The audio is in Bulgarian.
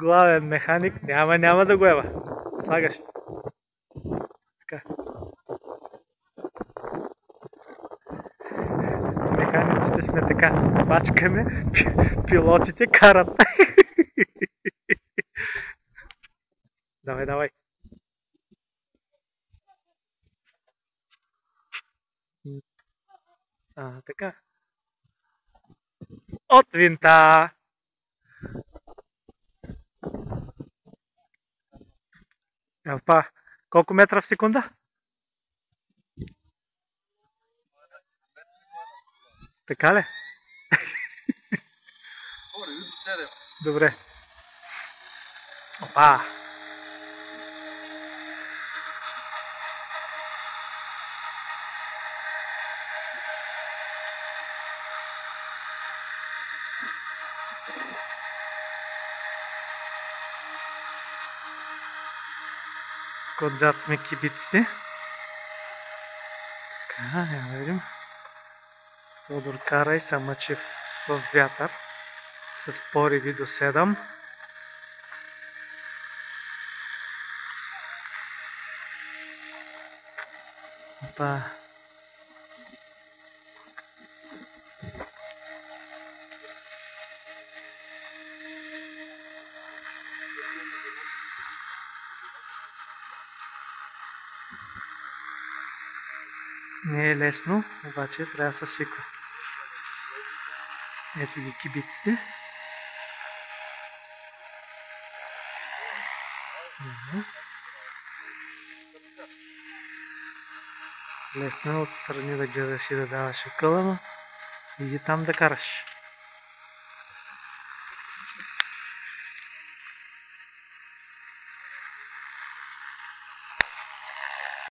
главен механик. Няма да го ева. Слагаш. Така. Механиците сме така. Бачкаме, пилотите карат. Давай. Така. От винта. Опа. Колко метра в секунда? Така ли? Добре. Опа. Отзад сме кибиците. Така, я видим. Тодор кара и се мъчи в вятър. С пориви до 7. Опа. Не е лесно, обаче трябва да се свиква. Ето ги кибиците. Лесно е отстрани да гледаш и да даваш акъла, но иди там да караш.